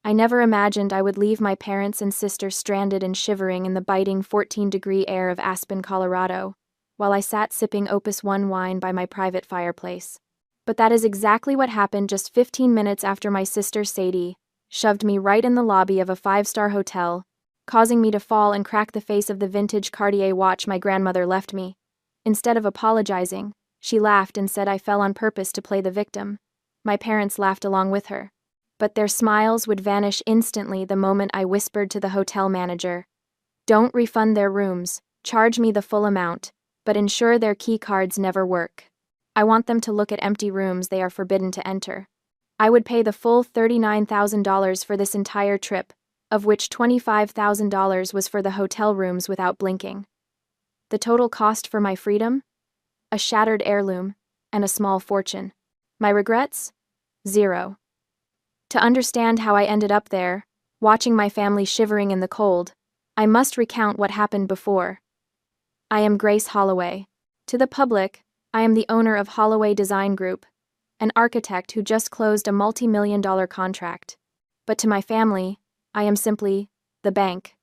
I never imagined I would leave my parents and sister stranded and shivering in the biting 14-degree air of Aspen, Colorado, while I sat sipping Opus One wine by my private fireplace. But that is exactly what happened just 15 minutes after my sister Sadie shoved me right in the lobby of a five-star hotel, causing me to fall and crack the face of the vintage Cartier watch my grandmother left me. Instead of apologizing, she laughed and said I fell on purpose to play the victim. My parents laughed along with her. But their smiles would vanish instantly the moment I whispered to the hotel manager, "Don't refund their rooms, charge me the full amount, but ensure their key cards never work. I want them to look at empty rooms they are forbidden to enter." I would pay the full $39,000 for this entire trip, of which $25,000 was for the hotel rooms without blinking. The total cost for my freedom? A shattered heirloom, and a small fortune. My regrets? Zero. To understand how I ended up there, watching my family shivering in the cold, I must recount what happened before. I am Grace Holloway. To the public, I am the owner of Holloway Design Group, an architect who just closed a multi-million-dollar contract. But to my family, I am simply the bank.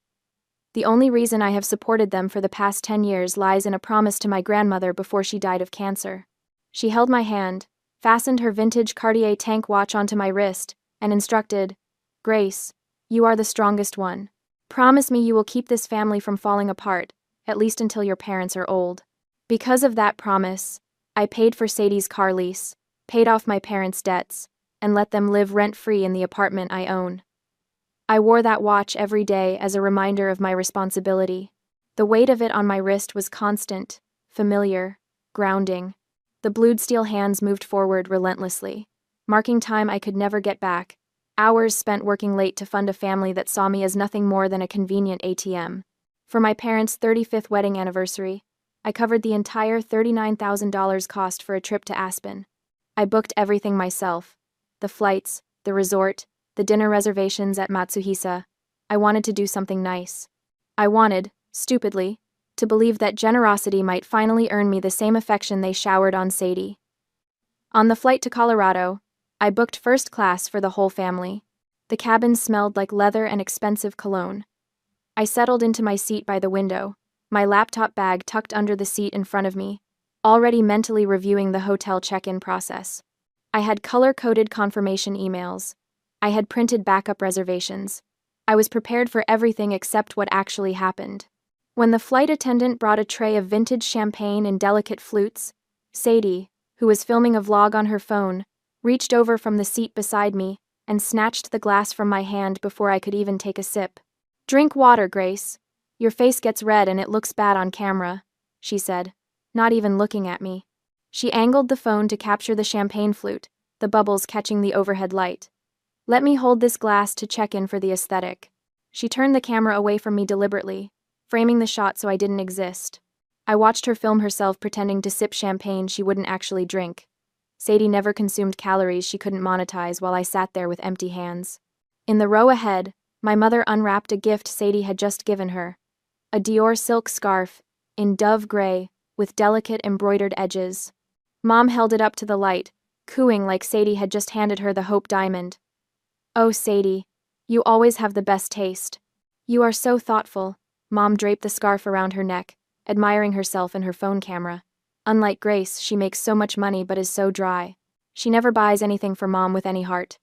The only reason I have supported them for the past 10 years lies in a promise to my grandmother before she died of cancer. She held my hand, fastened her vintage Cartier tank watch onto my wrist, and instructed, "Grace, you are the strongest one. Promise me you will keep this family from falling apart, at least until your parents are old." Because of that promise, I paid for Sadie's car lease, paid off my parents' debts, and let them live rent-free in the apartment I own. I wore that watch every day as a reminder of my responsibility. The weight of it on my wrist was constant, familiar, grounding. The blued steel hands moved forward relentlessly, marking time I could never get back, hours spent working late to fund a family that saw me as nothing more than a convenient ATM. For my parents' 35th wedding anniversary, I covered the entire $39,000 cost for a trip to Aspen. I booked everything myself: the flights, the resort, the dinner reservations at Matsuhisa. I wanted to do something nice. I wanted, stupidly, to believe that generosity might finally earn me the same affection they showered on Sadie. On the flight to Colorado, I booked first class for the whole family. The cabin smelled like leather and expensive cologne. I settled into my seat by the window, my laptop bag tucked under the seat in front of me, already mentally reviewing the hotel check-in process. I had color-coded confirmation emails. I had printed backup reservations. I was prepared for everything except what actually happened. When the flight attendant brought a tray of vintage champagne and delicate flutes, Sadie, who was filming a vlog on her phone, reached over from the seat beside me and snatched the glass from my hand before I could even take a sip. "Drink water, Grace. Your face gets red and it looks bad on camera," she said, not even looking at me. She angled the phone to capture the champagne flute, the bubbles catching the overhead light. "Let me hold this glass to check in for the aesthetic." She turned the camera away from me deliberately, framing the shot so I didn't exist. I watched her film herself pretending to sip champagne she wouldn't actually drink. Sadie never consumed calories she couldn't monetize while I sat there with empty hands. In the row ahead, my mother unwrapped a gift Sadie had just given her. A Dior silk scarf, in dove gray, with delicate embroidered edges. Mom held it up to the light, cooing like Sadie had just handed her the Hope Diamond. "Oh, Sadie, you always have the best taste. You are so thoughtful." Mom draped the scarf around her neck, admiring herself in her phone camera. Unlike Grace, she makes so much money but is so dry. She never buys anything for Mom with any heart.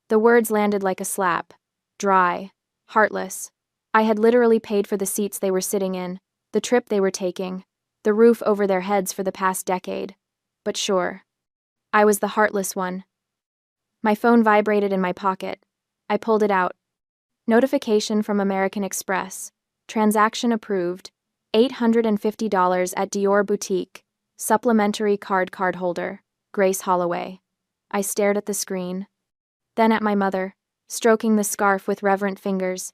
The words landed like a slap. Dry. Heartless. I had literally paid for the seats they were sitting in, the trip they were taking, the roof over their heads for the past decade. But sure. I was the heartless one. My phone vibrated in my pocket. I pulled it out. Notification from American Express. Transaction approved. $850 at Dior Boutique. Supplementary card holder. Grace Holloway. I stared at the screen. Then at my mother, stroking the scarf with reverent fingers.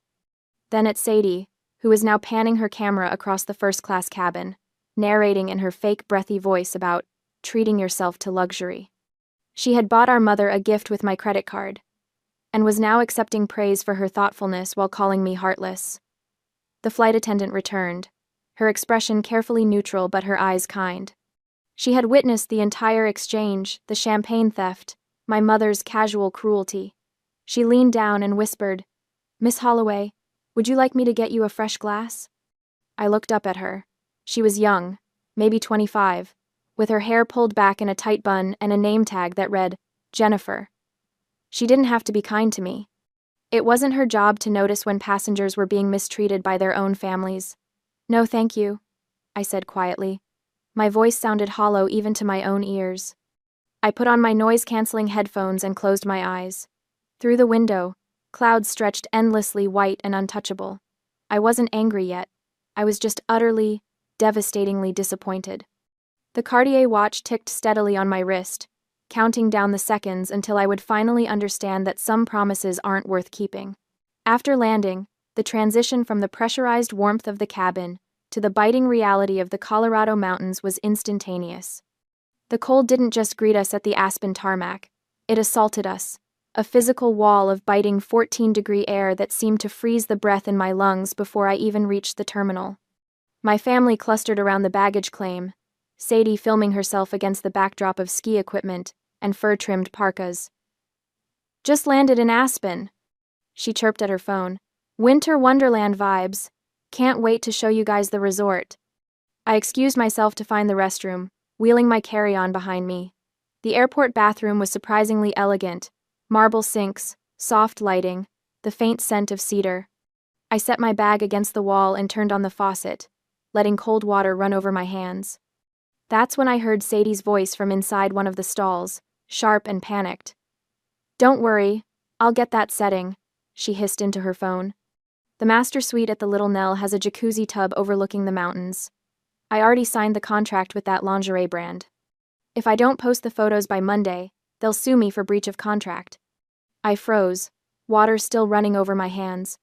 Then at Sadie, who was now panning her camera across the first-class cabin, narrating in her fake breathy voice about treating yourself to luxury. She had bought our mother a gift with my credit card, and was now accepting praise for her thoughtfulness while calling me heartless. The flight attendant returned, her expression carefully neutral but her eyes kind. She had witnessed the entire exchange, the champagne theft, my mother's casual cruelty. She leaned down and whispered, "Miss Holloway, would you like me to get you a fresh glass?" I looked up at her. She was young, maybe 25, with her hair pulled back in a tight bun and a name tag that read, Jennifer. She didn't have to be kind to me. It wasn't her job to notice when passengers were being mistreated by their own families. "No, thank you," I said quietly. My voice sounded hollow even to my own ears. I put on my noise-canceling headphones and closed my eyes. Through the window, clouds stretched endlessly white and untouchable. I wasn't angry yet. I was just utterly, devastatingly disappointed. The Cartier watch ticked steadily on my wrist, counting down the seconds until I would finally understand that some promises aren't worth keeping. After landing, the transition from the pressurized warmth of the cabin to the biting reality of the Colorado mountains was instantaneous. The cold didn't just greet us at the Aspen tarmac, it assaulted us, a physical wall of biting 14-degree air that seemed to freeze the breath in my lungs before I even reached the terminal. My family clustered around the baggage claim, Sadie filming herself against the backdrop of ski equipment and fur-trimmed parkas. "Just landed in Aspen," she chirped at her phone. "Winter Wonderland vibes. Can't wait to show you guys the resort." I excused myself to find the restroom, wheeling my carry-on behind me. The airport bathroom was surprisingly elegant, marble sinks, soft lighting, the faint scent of cedar. I set my bag against the wall and turned on the faucet, letting cold water run over my hands. That's when I heard Sadie's voice from inside one of the stalls, sharp and panicked. "Don't worry, I'll get that setting," she hissed into her phone. "The master suite at the Little Nell has a jacuzzi tub overlooking the mountains. I already signed the contract with that lingerie brand. If I don't post the photos by Monday, they'll sue me for breach of contract." I froze, water still running over my hands.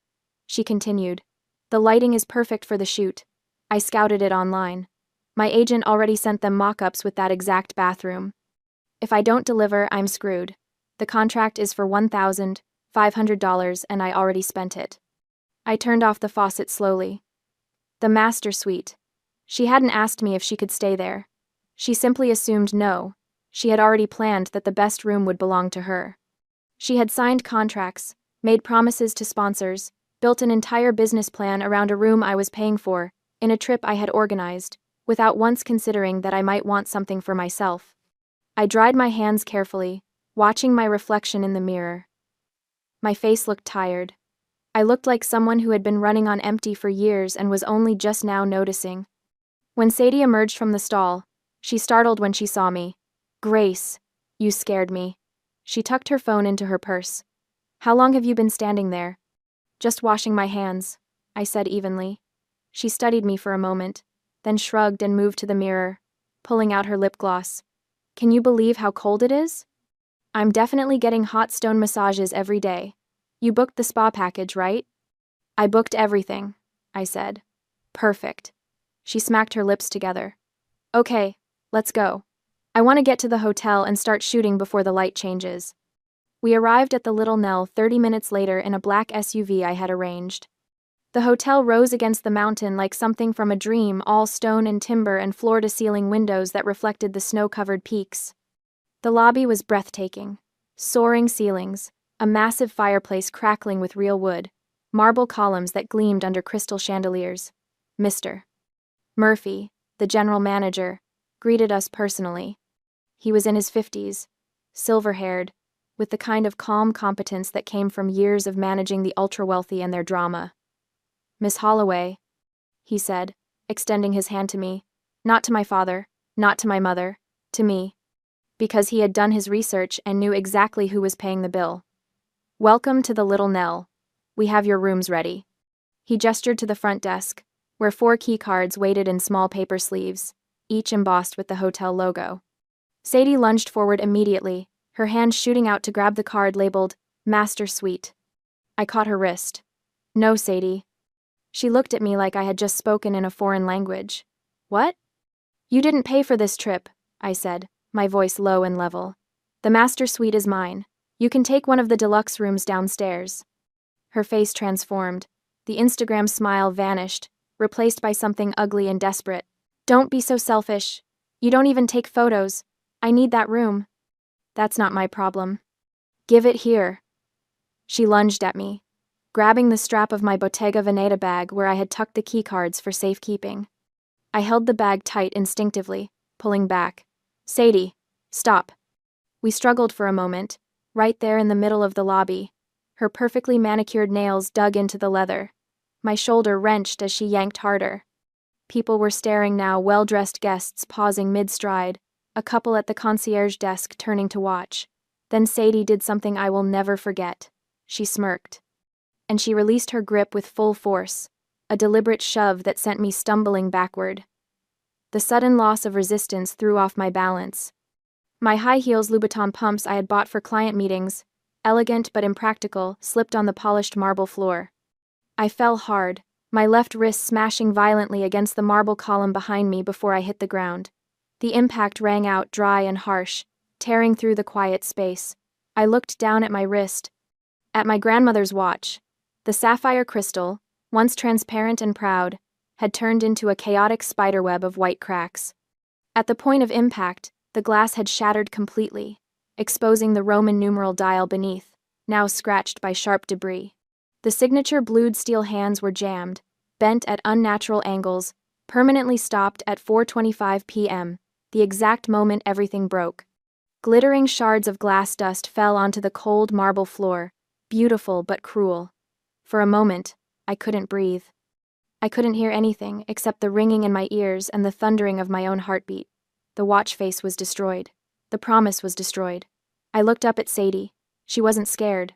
She continued, "The lighting is perfect for the shoot. I scouted it online. My agent already sent them mock-ups with that exact bathroom. If I don't deliver, I'm screwed. The contract is for $1,500 and I already spent it." I turned off the faucet slowly. The master suite. She hadn't asked me if she could stay there. She simply assumed no. She had already planned that the best room would belong to her. She had signed contracts, made promises to sponsors, built an entire business plan around a room I was paying for, in a trip I had organized, without once considering that I might want something for myself. I dried my hands carefully, watching my reflection in the mirror. My face looked tired. I looked like someone who had been running on empty for years and was only just now noticing. When Sadie emerged from the stall, she startled when she saw me. "Grace, you scared me." She tucked her phone into her purse. "How long have you been standing there?" "Just washing my hands," I said evenly. She studied me for a moment, then shrugged and moved to the mirror, pulling out her lip gloss. "Can you believe how cold it is?" "I'm definitely getting hot stone massages every day. You booked the spa package, right?" "I booked everything," I said. "Perfect." She smacked her lips together. "Okay, let's go. I want to get to the hotel and start shooting before the light changes." We arrived at the Little Nell 30 minutes later in a black SUV I had arranged. The hotel rose against the mountain like something from a dream, all stone and timber and floor-to-ceiling windows that reflected the snow-covered peaks. The lobby was breathtaking. Soaring ceilings, a massive fireplace crackling with real wood, marble columns that gleamed under crystal chandeliers. Mr. Murphy, the general manager, greeted us personally. He was in his 50s, silver-haired, with the kind of calm competence that came from years of managing the ultra-wealthy and their drama. "Miss Holloway," he said, extending his hand to me. Not to my father, not to my mother, to me. Because he had done his research and knew exactly who was paying the bill. "Welcome to the Little Nell. We have your rooms ready." He gestured to the front desk, where 4 key cards waited in small paper sleeves, each embossed with the hotel logo. Sadie lunged forward immediately, her hand shooting out to grab the card labeled Master Suite. I caught her wrist. "No, Sadie." She looked at me like I had just spoken in a foreign language. "What?" "You didn't pay for this trip," I said, my voice low and level. "The master suite is mine. You can take one of the deluxe rooms downstairs." Her face transformed. The Instagram smile vanished, replaced by something ugly and desperate. "Don't be so selfish. You don't even take photos. I need that room." "That's not my problem." "Give it here." She lunged at me, grabbing the strap of my Bottega Veneta bag where I had tucked the keycards for safekeeping. I held the bag tight instinctively, pulling back. Sadie, stop. We struggled for a moment, right there in the middle of the lobby. Her perfectly manicured nails dug into the leather. My shoulder wrenched as she yanked harder. People were staring now, well-dressed guests pausing mid-stride, a couple at the concierge desk turning to watch. Then Sadie did something I will never forget. She smirked. And she released her grip with full force, a deliberate shove that sent me stumbling backward. The sudden loss of resistance threw off my balance. My high heels Louboutin pumps I had bought for client meetings, elegant but impractical, slipped on the polished marble floor. I fell hard, my left wrist smashing violently against the marble column behind me before I hit the ground. The impact rang out dry and harsh, tearing through the quiet space. I looked down at my wrist, at my grandmother's watch. The sapphire crystal, once transparent and proud, had turned into a chaotic spiderweb of white cracks. At the point of impact, the glass had shattered completely, exposing the Roman numeral dial beneath, now scratched by sharp debris. The signature blued steel hands were jammed, bent at unnatural angles, permanently stopped at 4:25 p.m., the exact moment everything broke. Glittering shards of glass dust fell onto the cold marble floor, beautiful but cruel. For a moment, I couldn't breathe. I couldn't hear anything except the ringing in my ears and the thundering of my own heartbeat. The watch face was destroyed. The promise was destroyed. I looked up at Sadie. She wasn't scared.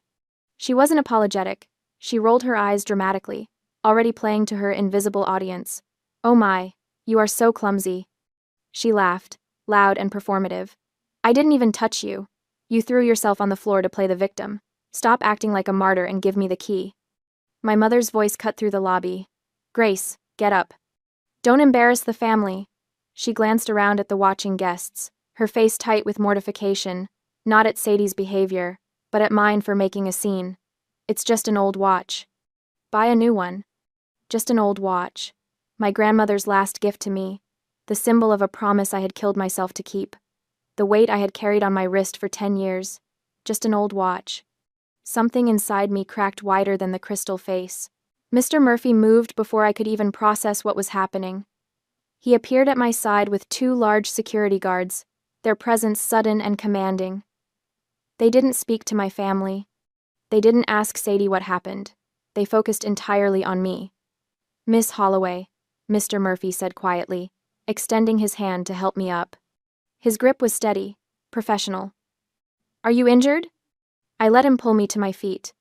She wasn't apologetic. She rolled her eyes dramatically, already playing to her invisible audience. "Oh my, you are so clumsy." She laughed, loud and performative. "I didn't even touch you. You threw yourself on the floor to play the victim. Stop acting like a martyr and give me the key." My mother's voice cut through the lobby. "Grace, get up. Don't embarrass the family." She glanced around at the watching guests, her face tight with mortification, not at Sadie's behavior, but at mine for making a scene. "It's just an old watch. Buy a new one." Just an old watch. My grandmother's last gift to me, the symbol of a promise I had killed myself to keep. The weight I had carried on my wrist for 10 years. Just an old watch. Something inside me cracked wider than the crystal face. Mr. Murphy moved before I could even process what was happening. He appeared at my side with 2 large security guards, their presence sudden and commanding. They didn't speak to my family. They didn't ask Sadie what happened. They focused entirely on me. "Miss Holloway," Mr. Murphy said quietly, extending his hand to help me up. His grip was steady, professional. "Are you injured?" I let him pull me to my feet.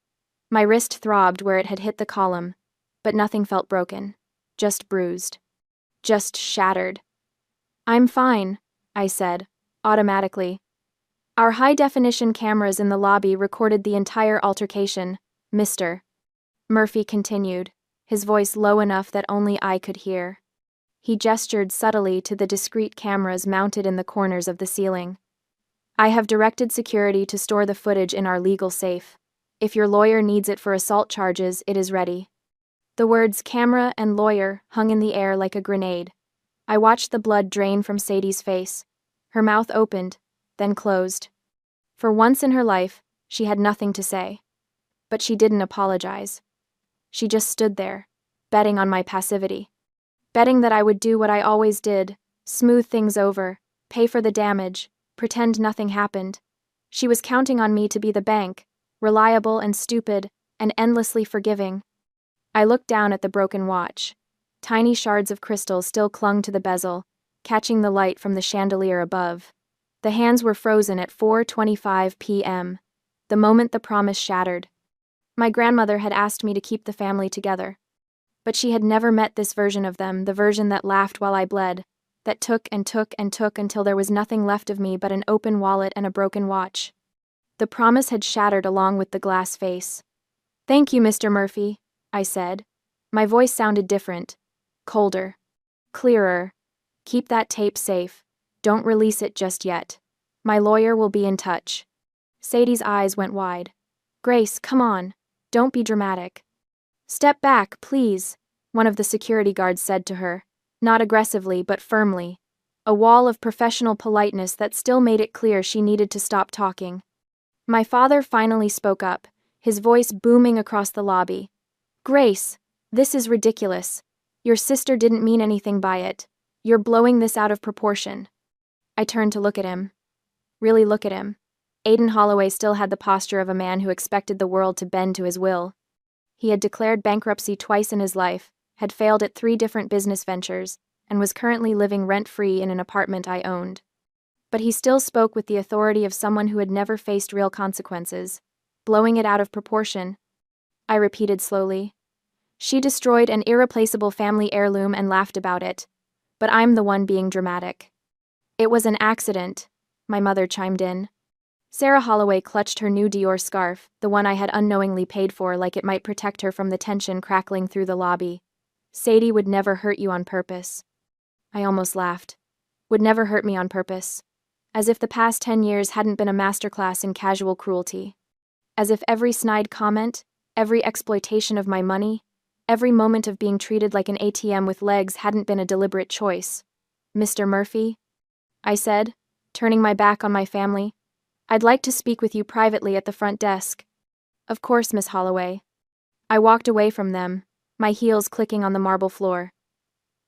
My wrist throbbed where it had hit the column, but nothing felt broken. Just bruised. Just shattered. "I'm fine," I said, automatically. Our high-definition cameras in the lobby recorded the entire altercation. "Mr. Murphy continued, his voice low enough that only I could hear. He gestured subtly to the discreet cameras mounted in the corners of the ceiling. "I have directed security to store the footage in our legal safe. If your lawyer needs it for assault charges, it is ready." The words camera and lawyer hung in the air like a grenade. I watched the blood drain from Sadie's face. Her mouth opened, then closed. For once in her life, she had nothing to say. But she didn't apologize. She just stood there, betting on my passivity. Betting that I would do what I always did, smooth things over, pay for the damage, pretend nothing happened. She was counting on me to be the bank, reliable and stupid, and endlessly forgiving. I looked down at the broken watch. Tiny shards of crystal still clung to the bezel, catching the light from the chandelier above. The hands were frozen at 4:25 p.m., the moment the promise shattered. My grandmother had asked me to keep the family together. But she had never met this version of them, the version that laughed while I bled, that took and took and took until there was nothing left of me but an open wallet and a broken watch. The promise had shattered along with the glass face. "Thank you, Mr. Murphy," I said. My voice sounded different, colder, clearer. "Keep that tape safe. Don't release it just yet. My lawyer will be in touch." Sadie's eyes went wide. "Grace, come on. Don't be dramatic." "Step back, please," one of the security guards said to her, not aggressively but firmly, a wall of professional politeness that still made it clear she needed to stop talking. My father finally spoke up, his voice booming across the lobby. "Grace, this is ridiculous. Your sister didn't mean anything by it. You're blowing this out of proportion." I turned to look at him. Really look at him. Aiden Holloway still had the posture of a man who expected the world to bend to his will. He had declared bankruptcy twice in his life, had failed at 3 different business ventures, and was currently living rent-free in an apartment I owned. But he still spoke with the authority of someone who had never faced real consequences. Blowing it out of proportion. I repeated slowly. She destroyed an irreplaceable family heirloom and laughed about it. But I'm the one being dramatic. "It was an accident," my mother chimed in. Sarah Holloway clutched her new Dior scarf, the one I had unknowingly paid for, like it might protect her from the tension crackling through the lobby. "Sadie would never hurt you on purpose." I almost laughed. Would never hurt me on purpose. As if the past 10 years hadn't been a masterclass in casual cruelty. As if every snide comment, every exploitation of my money, every moment of being treated like an ATM with legs hadn't been a deliberate choice. "Mr. Murphy," I said, turning my back on my family, "I'd like to speak with you privately at the front desk." "Of course, Miss Holloway." I walked away from them, my heels clicking on the marble floor.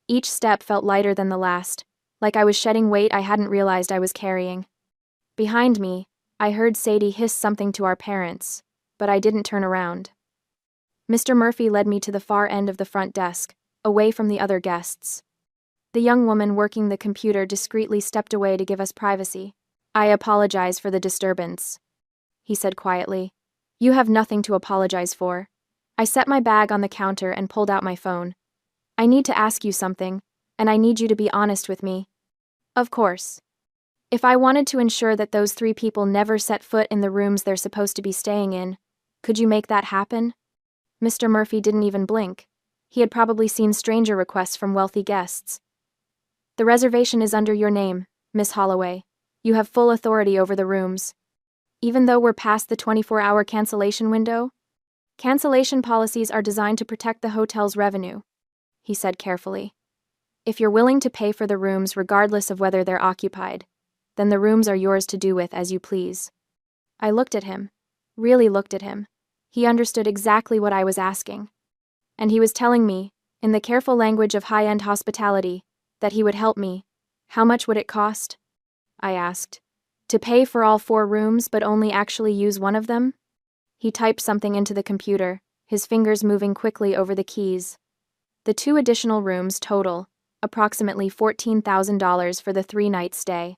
Each step felt lighter than the last, like I was shedding weight I hadn't realized I was carrying. Behind me, I heard Sadie hiss something to our parents, but I didn't turn around. Mr. Murphy led me to the far end of the front desk, away from the other guests. The young woman working the computer discreetly stepped away to give us privacy. "I apologize for the disturbance," he said quietly. "You have nothing to apologize for." I set my bag on the counter and pulled out my phone. "I need to ask you something, and I need you to be honest with me." "Of course." "If I wanted to ensure that those 3 people never set foot in the rooms they're supposed to be staying in, could you make that happen?" Mr. Murphy didn't even blink. He had probably seen stranger requests from wealthy guests. "The reservation is under your name, Miss Holloway. You have full authority over the rooms. Even though we're past the 24-hour cancellation window? Cancellation policies are designed to protect the hotel's revenue," he said carefully. "If you're willing to pay for the rooms regardless of whether they're occupied, then the rooms are yours to do with as you please." I looked at him. Really looked at him. He understood exactly what I was asking. And he was telling me, in the careful language of high-end hospitality, that he would help me. "How much would it cost?" I asked. "To pay for all 4 rooms but only actually use one of them?" He typed something into the computer, his fingers moving quickly over the keys. "The 2 additional rooms total, approximately $14,000 for the 3-night stay.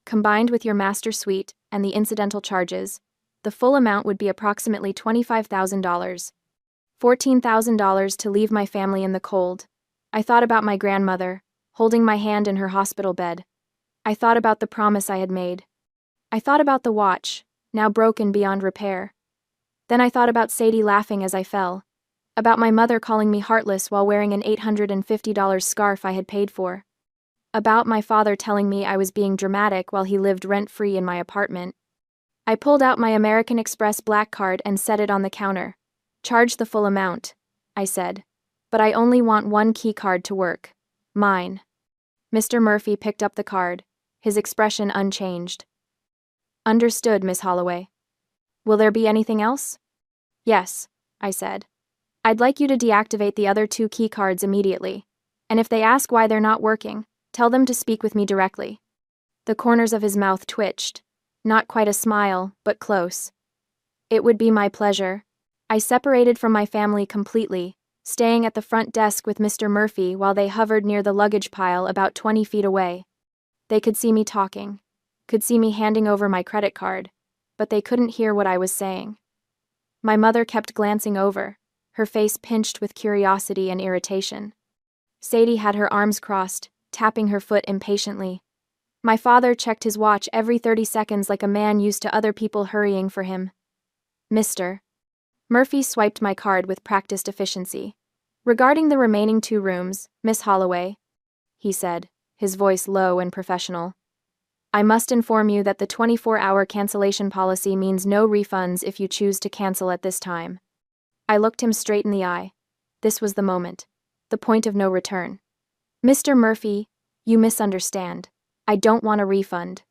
Combined with your master suite and the incidental charges, the full amount would be approximately $25,000. $14,000 to leave my family in the cold." I thought about my grandmother, holding my hand in her hospital bed. I thought about the promise I had made. I thought about the watch, now broken beyond repair. Then I thought about Sadie laughing as I fell. About my mother calling me heartless while wearing an $850 scarf I had paid for. About my father telling me I was being dramatic while he lived rent-free in my apartment. I pulled out my American Express black card and set it on the counter. "Charge the full amount," I said. "But I only want 1 key card to work. Mine." Mr. Murphy picked up the card, his expression unchanged. "Understood, Miss Holloway. Will there be anything else?" "Yes," I said. "I'd like you to deactivate the other 2 key cards immediately. And if they ask why they're not working, tell them to speak with me directly." The corners of his mouth twitched. Not quite a smile, but close. "It would be my pleasure." I separated from my family completely, staying at the front desk with Mr. Murphy while they hovered near the luggage pile about 20 feet away. They could see me talking, could see me handing over my credit card, but they couldn't hear what I was saying. My mother kept glancing over, her face pinched with curiosity and irritation. Sadie had her arms crossed, tapping her foot impatiently. My father checked his watch every 30 seconds like a man used to other people hurrying for him. "Mr. Murphy swiped my card with practiced efficiency. "Regarding the remaining 2 rooms, Miss Holloway," he said, his voice low and professional, "I must inform you that the 24-hour cancellation policy means no refunds if you choose to cancel at this time." I looked him straight in the eye. This was the moment. The point of no return. "Mr. Murphy, you misunderstand. I don't want a refund."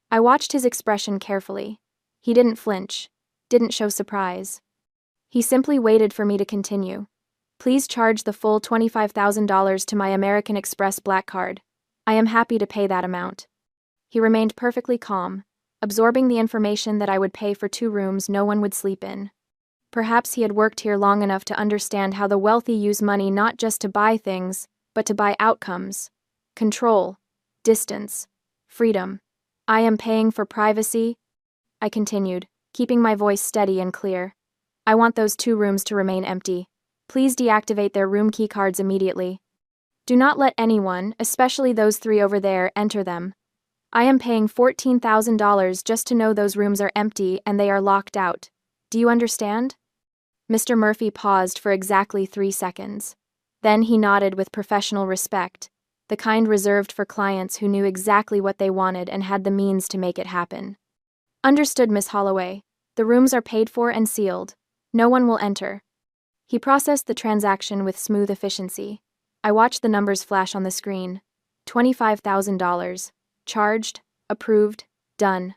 I watched his expression carefully. He didn't flinch, didn't show surprise. He simply waited for me to continue. Please charge the full $25,000 to my American Express Black Card. I am happy to pay that amount. He remained perfectly calm, absorbing the information that I would pay for 2 rooms no one would sleep in. Perhaps he had worked here long enough to understand how the wealthy use money not just to buy things, but to buy outcomes. Control, distance, freedom. I am paying for privacy, I continued, keeping my voice steady and clear. I want those 2 rooms to remain empty. Please deactivate their room key cards immediately. Do not let anyone, especially those 3 over there, enter them. I am paying $14,000 just to know those rooms are empty and they are locked out. Do you understand? Mr. Murphy paused for exactly 3 seconds. Then he nodded with professional respect, the kind reserved for clients who knew exactly what they wanted and had the means to make it happen. Understood, Miss Holloway. The rooms are paid for and sealed. No one will enter. He processed the transaction with smooth efficiency. I watched the numbers flash on the screen. $25,000. Charged, approved, done.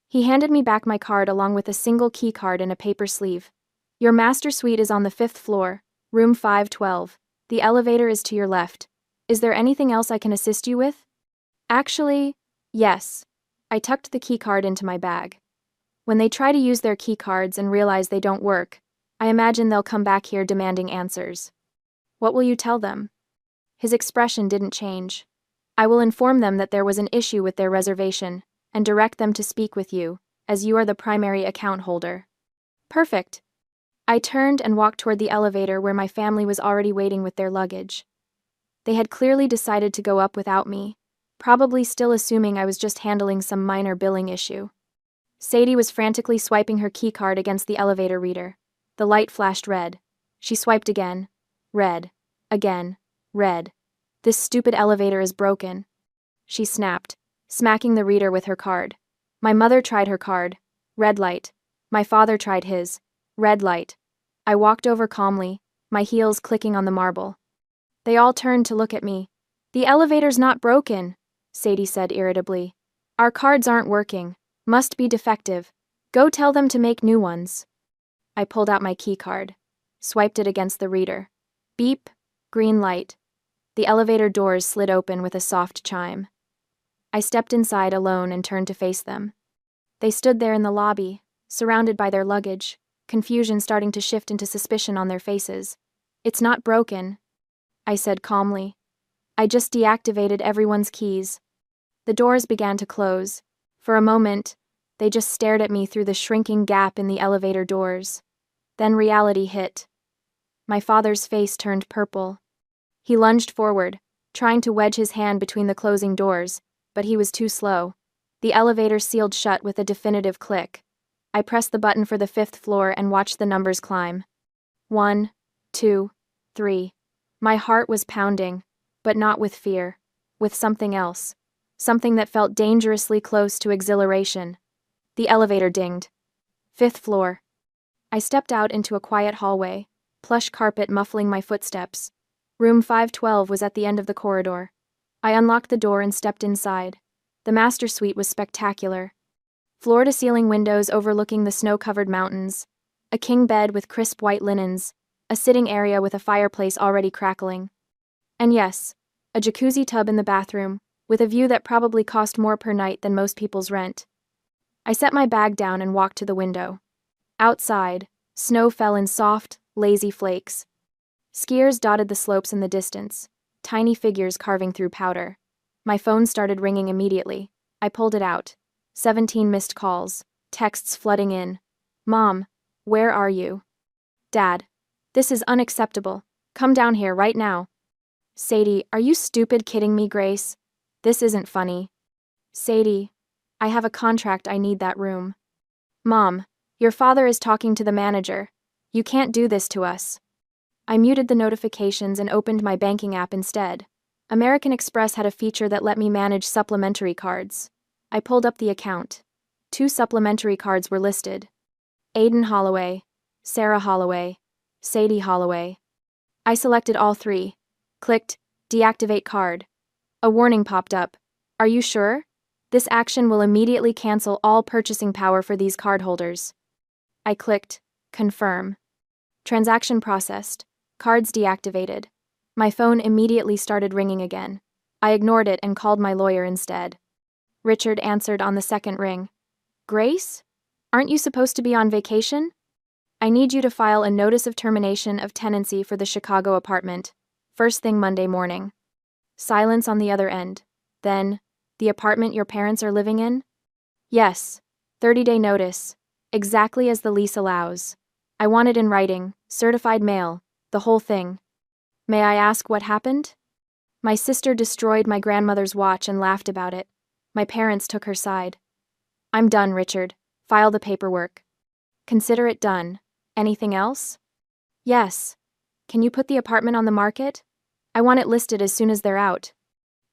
He handed me back my card along with a single key card in a paper sleeve. Your master suite is on the 5th floor, room 512. The elevator is to your left. Is there anything else I can assist you with? Actually, yes. I tucked the key card into my bag. When they try to use their key cards and realize they don't work, I imagine they'll come back here demanding answers. What will you tell them? His expression didn't change. I will inform them that there was an issue with their reservation, and direct them to speak with you, as you are the primary account holder. Perfect. I turned and walked toward the elevator where my family was already waiting with their luggage. They had clearly decided to go up without me, probably still assuming I was just handling some minor billing issue. Sadie was frantically swiping her keycard against the elevator reader. The light flashed red. She swiped again. Red. Again. Red. This stupid elevator is broken. She snapped, smacking the reader with her card. My mother tried her card. Red light. My father tried his. Red light. I walked over calmly, my heels clicking on the marble. They all turned to look at me. The elevator's not broken, Sadie said irritably. Our cards aren't working. Must be defective. Go tell them to make new ones. I pulled out my key card, swiped it against the reader. Beep, green light. The elevator doors slid open with a soft chime. I stepped inside alone and turned to face them. They stood there in the lobby, surrounded by their luggage, confusion starting to shift into suspicion on their faces. It's not broken, I said calmly. I just deactivated everyone's keys. The doors began to close. For a moment, they just stared at me through the shrinking gap in the elevator doors. Then reality hit. My father's face turned purple. He lunged forward, trying to wedge his hand between the closing doors, but he was too slow. The elevator sealed shut with a definitive click. I pressed the button for the 5th floor and watched the numbers climb. 1, 2, 3. My heart was pounding, but not with fear, with something else. Something that felt dangerously close to exhilaration. The elevator dinged. 5th floor. I stepped out into a quiet hallway, plush carpet muffling my footsteps. Room 512 was at the end of the corridor. I unlocked the door and stepped inside. The master suite was spectacular. Floor-to-ceiling windows overlooking the snow-covered mountains, a king bed with crisp white linens, a sitting area with a fireplace already crackling. And yes, a jacuzzi tub in the bathroom, with a view that probably cost more per night than most people's rent. I set my bag down and walked to the window. Outside, snow fell in soft, lazy flakes. Skiers dotted the slopes in the distance, tiny figures carving through powder. My phone started ringing immediately. I pulled it out. 17 missed calls, texts flooding in. Mom, where are you? Dad, this is unacceptable. Come down here right now. Sadie, are you stupid kidding me, Grace? This isn't funny. Sadie, I have a contract, I need that room. Mom, your father is talking to the manager. You can't do this to us. I muted the notifications and opened my banking app instead. American Express had a feature that let me manage supplementary cards. I pulled up the account. 2 supplementary cards were listed. Aiden Holloway, Sarah Holloway, Sadie Holloway. I selected all 3. Clicked, deactivate card. A warning popped up. Are you sure? This action will immediately cancel all purchasing power for these cardholders. I clicked, confirm. Transaction processed. Cards deactivated. My phone immediately started ringing again. I ignored it and called my lawyer instead. Richard answered on the second ring. Grace? Aren't you supposed to be on vacation? I need you to file a notice of termination of tenancy for the Chicago apartment. First thing Monday morning. Silence on the other end. Then, the apartment your parents are living in? Yes. 30-day notice. Exactly as the lease allows. I want it in writing, certified mail, the whole thing. May I ask what happened? My sister destroyed my grandmother's watch and laughed about it. My parents took her side. I'm done, Richard. File the paperwork. Consider it done. Anything else? Yes. Can you put the apartment on the market? I want it listed as soon as they're out.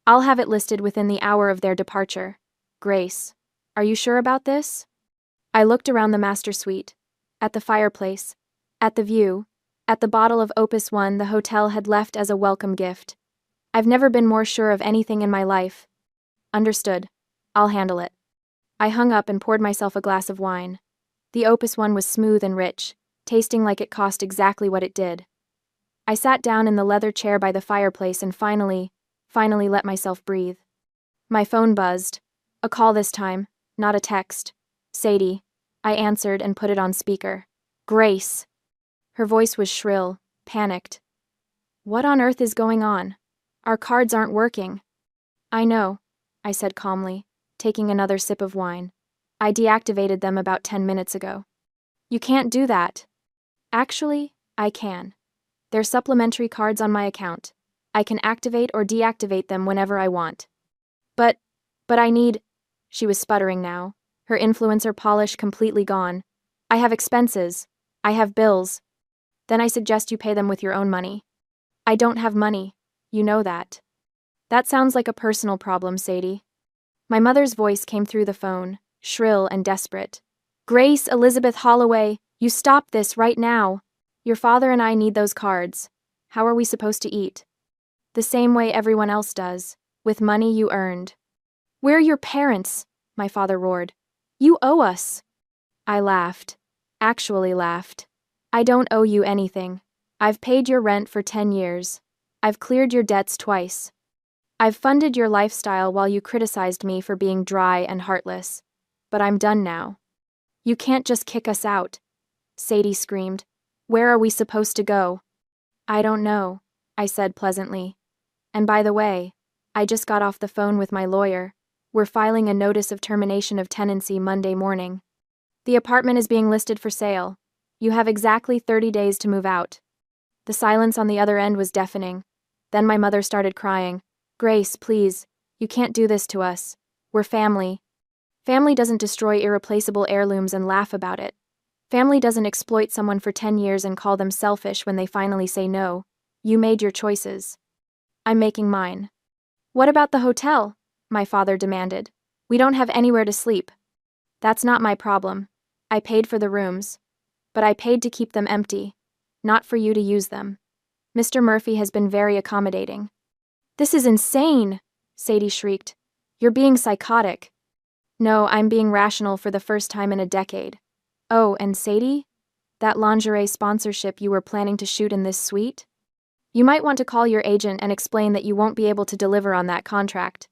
I'll have it listed within the hour of their departure. Grace. Are you sure about this? I looked around the master suite. At the fireplace. At the view. At the bottle of Opus One the hotel had left as a welcome gift. I've never been more sure of anything in my life. Understood. I'll handle it. I hung up and poured myself a glass of wine. The Opus One was smooth and rich, tasting like it cost exactly what it did. I sat down in the leather chair by the fireplace and finally let myself breathe. My phone buzzed. A call this time, not a text. Sadie. I answered and put it on speaker. Grace. Her voice was shrill, panicked. What on earth is going on? Our cards aren't working. I know, I said calmly, taking another sip of wine. I deactivated them about 10 minutes ago. You can't do that. Actually, I can. They're supplementary cards on my account. I can activate or deactivate them whenever I want. But I need... She was sputtering now, her influencer polish completely gone. I have expenses. I have bills. Then I suggest you pay them with your own money. I don't have money. You know that. That sounds like a personal problem, Sadie. My mother's voice came through the phone, shrill and desperate. Grace Elizabeth Holloway, you stop this right now. Your father and I need those cards. How are we supposed to eat? The same way everyone else does, with money you earned. We're your parents, my father roared. You owe us. I laughed. Actually laughed. I don't owe you anything. I've paid your rent for 10 years. I've cleared your debts twice. I've funded your lifestyle while you criticized me for being dry and heartless. But I'm done now. You can't just kick us out. Sadie screamed. Where are we supposed to go? I don't know, I said pleasantly. And by the way, I just got off the phone with my lawyer. We're filing a notice of termination of tenancy Monday morning. The apartment is being listed for sale. You have exactly 30 days to move out. The silence on the other end was deafening. Then my mother started crying. Grace, please, you can't do this to us. We're family. Family doesn't destroy irreplaceable heirlooms and laugh about it. Family doesn't exploit someone for 10 years and call them selfish when they finally say no. You made your choices. I'm making mine. What about the hotel? My father demanded. We don't have anywhere to sleep. That's not my problem. I paid for the rooms. But I paid to keep them empty, not for you to use them. Mr. Murphy has been very accommodating. This is insane, Sadie shrieked. You're being psychotic. No, I'm being rational for the first time in a decade. Oh, and Sadie? That lingerie sponsorship you were planning to shoot in this suite? You might want to call your agent and explain that you won't be able to deliver on that contract.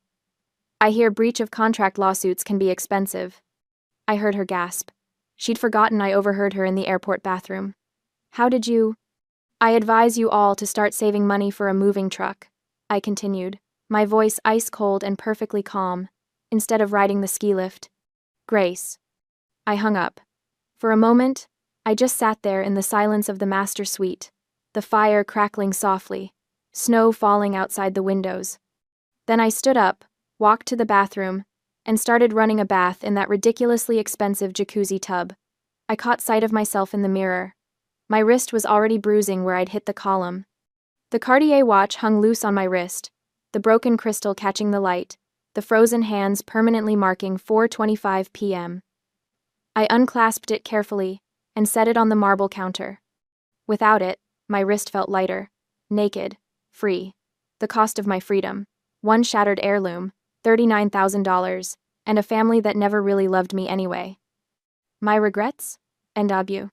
I hear breach of contract lawsuits can be expensive. I heard her gasp. She'd forgotten I overheard her in the airport bathroom. How did you... I advise you all to start saving money for a moving truck, I continued, my voice ice-cold and perfectly calm, instead of riding the ski lift. Grace. I hung up. For a moment, I just sat there in the silence of the master suite, the fire crackling softly, snow falling outside the windows. Then I stood up, walked to the bathroom, and started running a bath in that ridiculously expensive jacuzzi tub. I caught sight of myself in the mirror. My wrist was already bruising where I'd hit the column. The Cartier watch hung loose on my wrist, the broken crystal catching the light, the frozen hands permanently marking 4:25 p.m. I unclasped it carefully and set it on the marble counter. Without it, my wrist felt lighter, naked, free. The cost of my freedom, one shattered heirloom, $39,000, and a family that never really loved me anyway. My regrets? NW.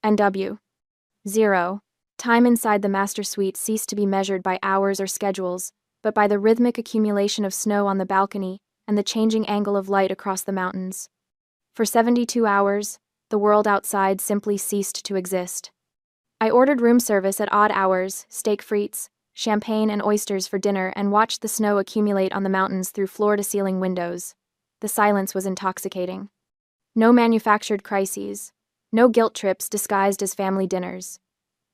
NW. 0. Time inside the master suite ceased to be measured by hours or schedules, but by the rhythmic accumulation of snow on the balcony and the changing angle of light across the mountains. For 72 hours, the world outside simply ceased to exist. I ordered room service at odd hours, steak frites, champagne and oysters for dinner, and watched the snow accumulate on the mountains through floor-to-ceiling windows. The silence was intoxicating. No manufactured crises. No guilt trips disguised as family dinners.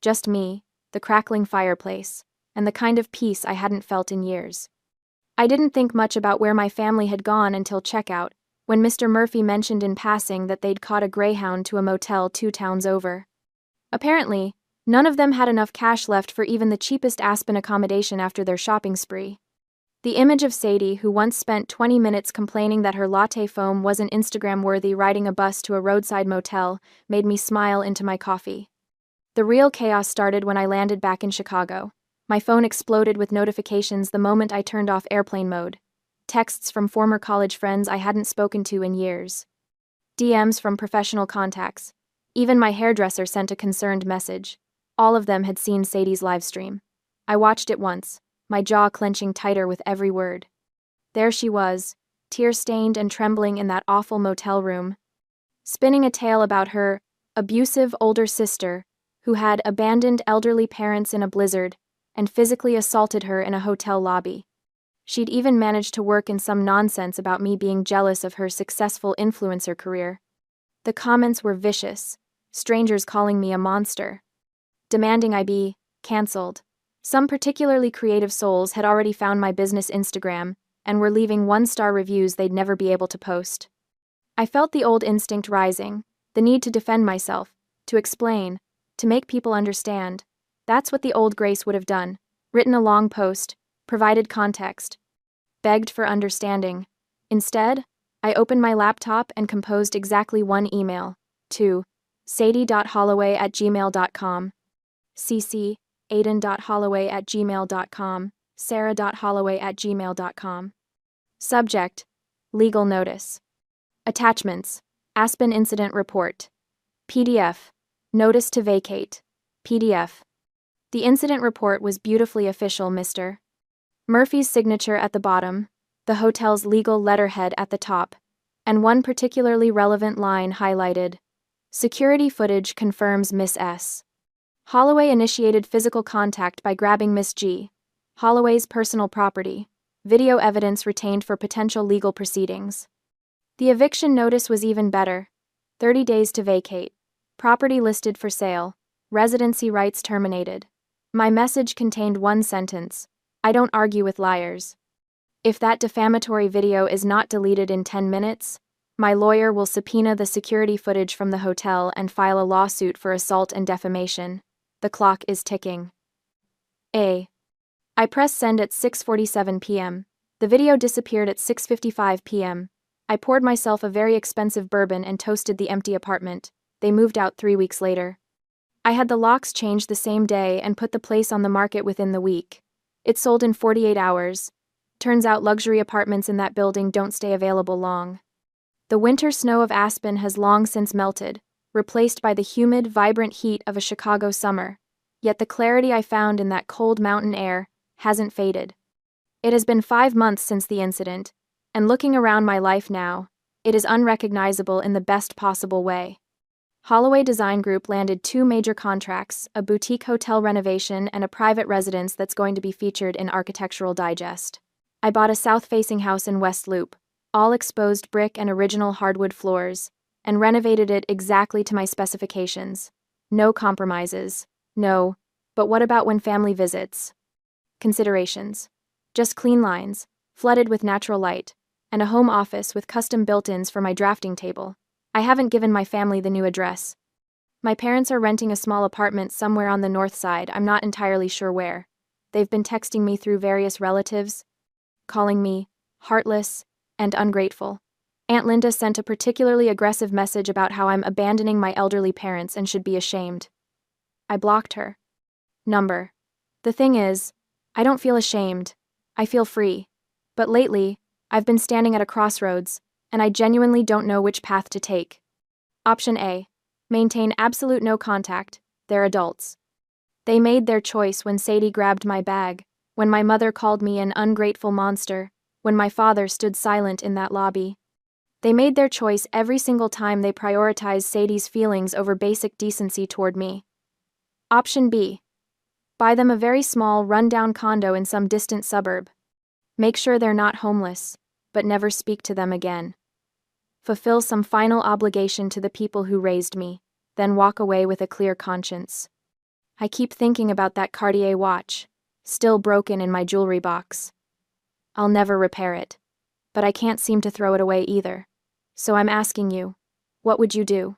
Just me, the crackling fireplace, and the kind of peace I hadn't felt in years. I didn't think much about where my family had gone until checkout, when Mr. Murphy mentioned in passing that they'd caught a Greyhound to a motel 2 towns over. Apparently, none of them had enough cash left for even the cheapest Aspen accommodation after their shopping spree. The image of Sadie, who once spent 20 minutes complaining that her latte foam wasn't Instagram-worthy riding a bus to a roadside motel, made me smile into my coffee. The real chaos started when I landed back in Chicago. My phone exploded with notifications the moment I turned off airplane mode. Texts from former college friends I hadn't spoken to in years. DMs from professional contacts. Even my hairdresser sent a concerned message. All of them had seen Sadie's livestream. I watched it once, my jaw clenching tighter with every word. There she was, tear-stained and trembling in that awful motel room, spinning a tale about her abusive older sister, who had abandoned elderly parents in a blizzard and physically assaulted her in a hotel lobby. She'd even managed to work in some nonsense about me being jealous of her successful influencer career. The comments were vicious, strangers calling me a monster, demanding I be cancelled. Some particularly creative souls had already found my business Instagram and were leaving 1-star reviews they'd never be able to post. I felt the old instinct rising, the need to defend myself, to explain, to make people understand. That's what the old Grace would have done, written a long post, provided context, begged for understanding. Instead, I opened my laptop and composed exactly one email, to sadie.holloway@gmail.com, cc aiden.holloway@gmail.com, sarah.holloway@gmail.com. Subject: Legal Notice. Attachments: Aspen Incident Report. PDF: Notice to Vacate. PDF. The incident report was beautifully official, Mr. Murphy's signature at the bottom, the hotel's legal letterhead at the top, and one particularly relevant line highlighted. Security footage confirms Miss S. Holloway initiated physical contact by grabbing Miss G, Holloway's personal property, video evidence retained for potential legal proceedings. The eviction notice was even better. 30 days to vacate. Property listed for sale. Residency rights terminated. My message contained one sentence: I don't argue with liars. If that defamatory video is not deleted in 10 minutes, my lawyer will subpoena the security footage from the hotel and file a lawsuit for assault and defamation. The clock is ticking. I pressed send at 6:47 p.m. The video disappeared at 6:55 p.m. I poured myself a very expensive bourbon and toasted the empty apartment. They moved out 3 weeks later. I had the locks changed the same day and put the place on the market within the week. It sold in 48 hours. Turns out luxury apartments in that building don't stay available long. The winter snow of Aspen has long since melted, replaced by the humid, vibrant heat of a Chicago summer. Yet the clarity I found in that cold mountain air hasn't faded. It has been 5 months since the incident, and looking around my life now, it is unrecognizable in the best possible way. Holloway Design Group landed 2 major contracts, a boutique hotel renovation and a private residence that's going to be featured in Architectural Digest. I bought a south-facing house in West Loop, all exposed brick and original hardwood floors, and renovated it exactly to my specifications. No compromises. No, but what about when family visits? Considerations. Just clean lines, flooded with natural light, and a home office with custom built-ins for my drafting table. I haven't given my family the new address. My parents are renting a small apartment somewhere on the north side, I'm not entirely sure where. They've been texting me through various relatives, calling me heartless and ungrateful. Aunt Linda sent a particularly aggressive message about how I'm abandoning my elderly parents and should be ashamed. I blocked her. Number. The thing is, I don't feel ashamed. I feel free. But lately, I've been standing at a crossroads, and I genuinely don't know which path to take. Option A. Maintain absolute no contact, They're adults. They made their choice when Sadie grabbed my bag, when my mother called me an ungrateful monster, when my father stood silent in that lobby. They made their choice every single time they prioritized Sadie's feelings over basic decency toward me. Option B. Buy them a very small, run-down condo in some distant suburb. Make sure they're not homeless, but never speak to them again. Fulfill some final obligation to the people who raised me, then walk away with a clear conscience. I keep thinking about that Cartier watch, still broken in my jewelry box. I'll never repair it, but I can't seem to throw it away either. So I'm asking you, what would you do?